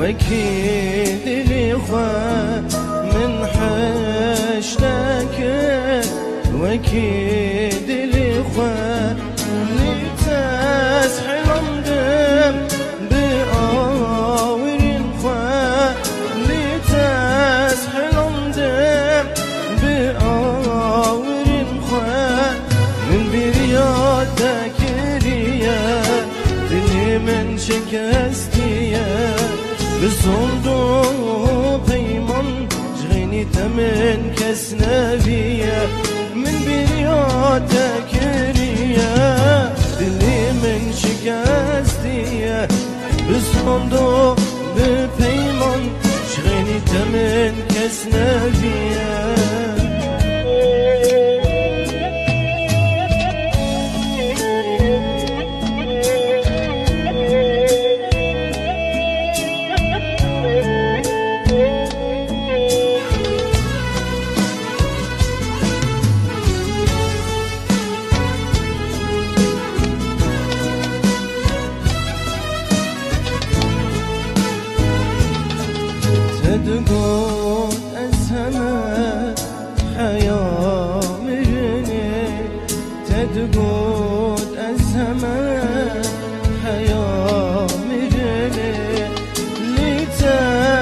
وكيد الإخوة من حشتك وكيد الإخوة لتسحل مدم بآور الخوة لتسحل مدم بآور الخوة من برياتك ريا دلي من شكستيا بصندوق بيمن جغيني تمن كسنافية من برياتك ريا دلي من شكستية بصندوق بيمن جغيني تمن كسنافية تقول أسهمت حياة مرني تقول أسهمت حياة مرني لتسكشتك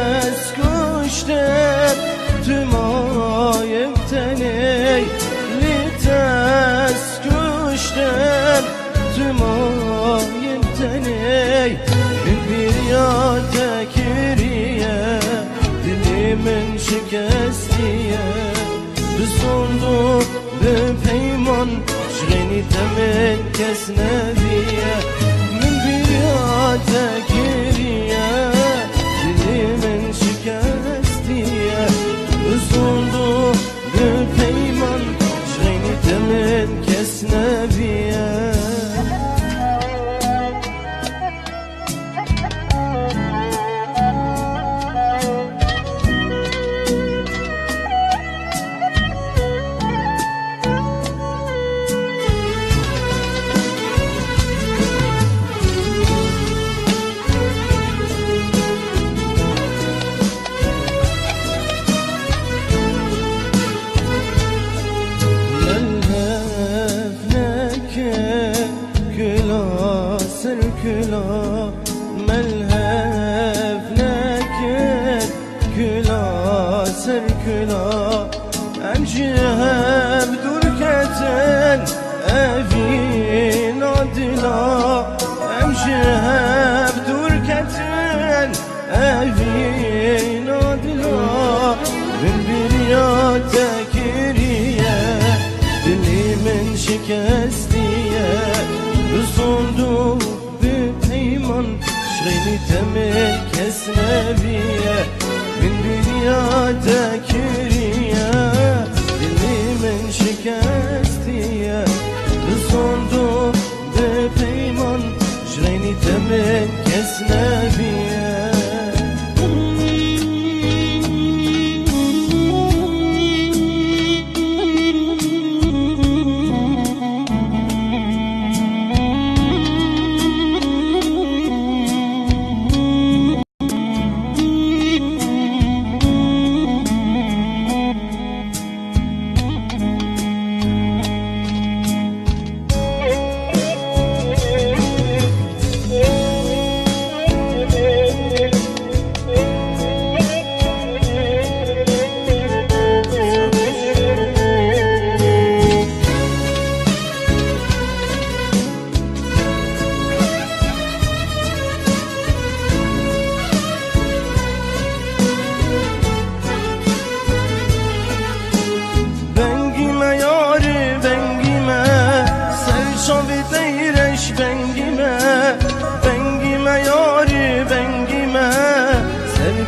تمايبتني لتسكشتك تمايبتني من برياتك ريا من شكستية بصندوق ببيمن شغيني تمن كسنافية من برياتك ريا دلي من شكستية بصندوق ببيمن شغيني تمن كسنافية كلا ملهف نكد كلا سركلا أمشيها بدركة أفين عدلا أمشيها بدركة أفين عدلا من برياتك ريا دلي من شكستية بصندوق شغيني تمن كسنافية من برياتك ريا دلي من شكستية بصندوق ببيمن شغيني تمن كسنافية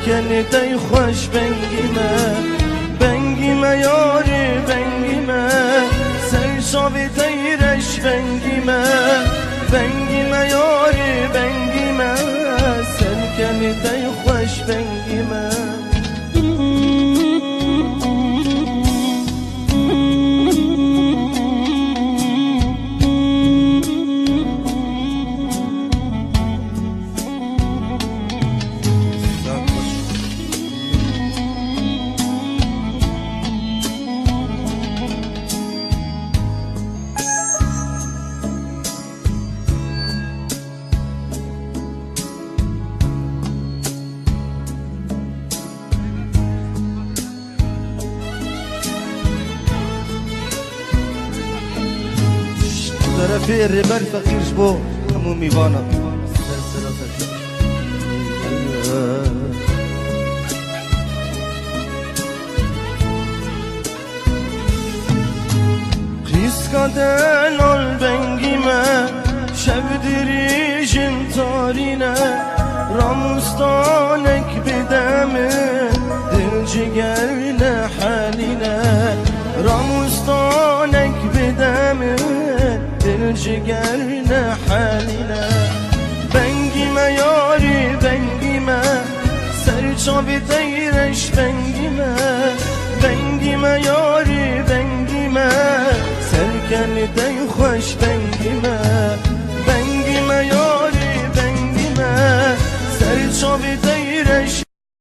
كنتي خوش بنگیمه بنگیمه یاری بنگیمه سر شاوی تیرش بنگیمه بنگیمه یاری بنگیمه سر کنتي خوش بنگیمه شرفی ربر فقیرش بو همون میوانا قیسکادن ol bengime şevdirişim tarine Ramustanek bidemi dilcigerle haline Ramustanek bidemi dilcigerle haline Bengime yari bengime serçavi teyreş bengime Bengime yari bengime serkeni dey hoş